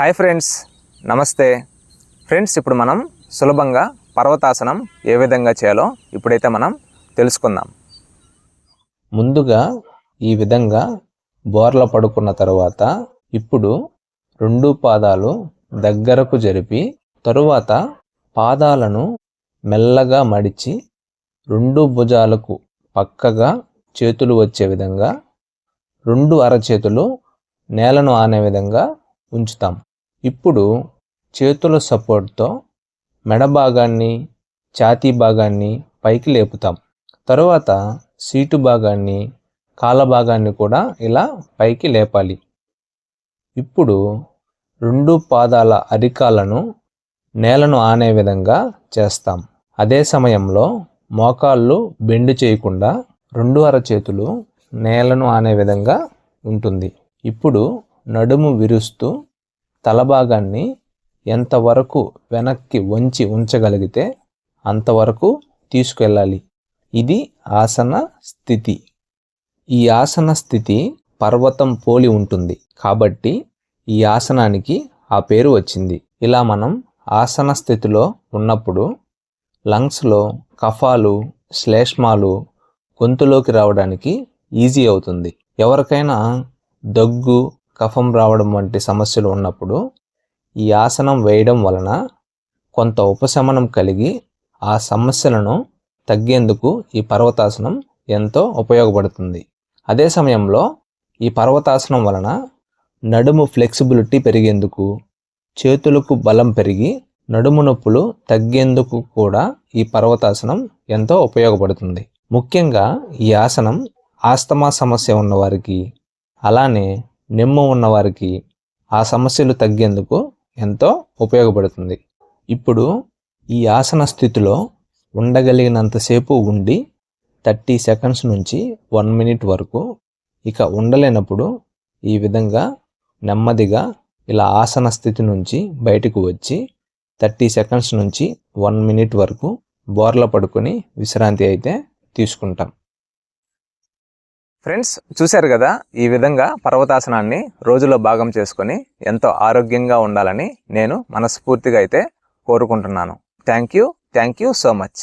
Hi friends, నమస్తే friends. ఇప్పుడు మనం సులభంగా పర్వతాసనం ఏ విధంగా చేయాలో ఇప్పుడైతే మనం తెలుసుకుందాం. ముందుగా ఈ విధంగా బోర్ల పడుకున్న తరువాత ఇప్పుడు రెండు పాదాలు దగ్గరకు జరిపి తరువాత పాదాలను మెల్లగా మడిచి రెండు భుజాలకు పక్కగా చేతులు వచ్చే విధంగా రెండు అరచేతులు నేలను ఆనే విధంగా ఉంచుతాం. ఇప్పుడు చేతుల సపోర్ట్తో మెడ భాగాన్ని, ఛాతీ భాగాన్ని పైకి లేపుతాం. తరువాత సీటు భాగాన్ని, కాళ్ళ భాగాన్ని కూడా ఇలా పైకి లేపాలి. ఇప్పుడు రెండు పాదాల అరికాలను నేలను ఆనే విధంగా చేస్తాం. అదే సమయంలో మోకాళ్ళు బెండ్ చేయకుండా రెండు అరచేతులు నేలను ఆనే విధంగా ఉంటుంది. ఇప్పుడు నడుము విరుస్తూ తల భాగాన్ని ఎంతవరకు వెనక్కి వంచి ఉంచగలిగితే అంతవరకు తీసుకెళ్ళాలి. ఇది ఆసన స్థితి. ఈ ఆసన స్థితి పర్వతం పోలి ఉంటుంది కాబట్టి ఈ ఆసనానికి ఆ పేరు వచ్చింది. ఇలా మనం ఆసన స్థితిలో ఉన్నప్పుడు లంగ్స్లో కఫాలు, శ్లేష్మాలు గొంతులోకి రావడానికి ఈజీ అవుతుంది. ఎవరికైనా దగ్గు, కఫం రావడం వంటి సమస్యలు ఉన్నప్పుడు ఈ ఆసనం వేయడం వలన కొంత ఉపశమనం కలిగి ఆ సమస్యలను తగ్గేందుకు ఈ పర్వతాసనం ఎంతో ఉపయోగపడుతుంది. అదే సమయంలో ఈ పర్వతాసనం వలన నడుము ఫ్లెక్సిబిలిటీ పెరిగేందుకు, చేతులకు బలం పెరిగి నడుము నొప్పులు తగ్గేందుకు కూడా ఈ పర్వతాసనం ఎంతో ఉపయోగపడుతుంది. ముఖ్యంగా ఈ ఆసనం ఆస్తమా సమస్య ఉన్నవారికి, అలానే నెమ్ము ఉన్నవారికి ఆ సమస్యలు తగ్గేందుకు ఎంతో ఉపయోగపడుతుంది. ఇప్పుడు ఈ ఆసన స్థితిలో ఉండగలిగినంతసేపు ఉండి 30 సెకండ్స్ నుంచి 1 మినిట్ వరకు, ఇక ఉండలేనప్పుడు ఈ విధంగా నెమ్మదిగా ఇలా ఆసన స్థితి నుంచి బయటకు వచ్చి 30 సెకండ్స్ నుంచి 1 మినిట్ వరకు బోర్ల పడుకొని విశ్రాంతి అయితే తీసుకుంటాం. ఫ్రెండ్స్, చూశారు కదా, ఈ విధంగా పర్వతాసనాన్ని రోజులో భాగం చేసుకొని ఎంతో ఆరోగ్యంగా ఉండాలని నేను మనస్ఫూర్తిగా అయితే కోరుకుంటున్నాను. Thank you so much.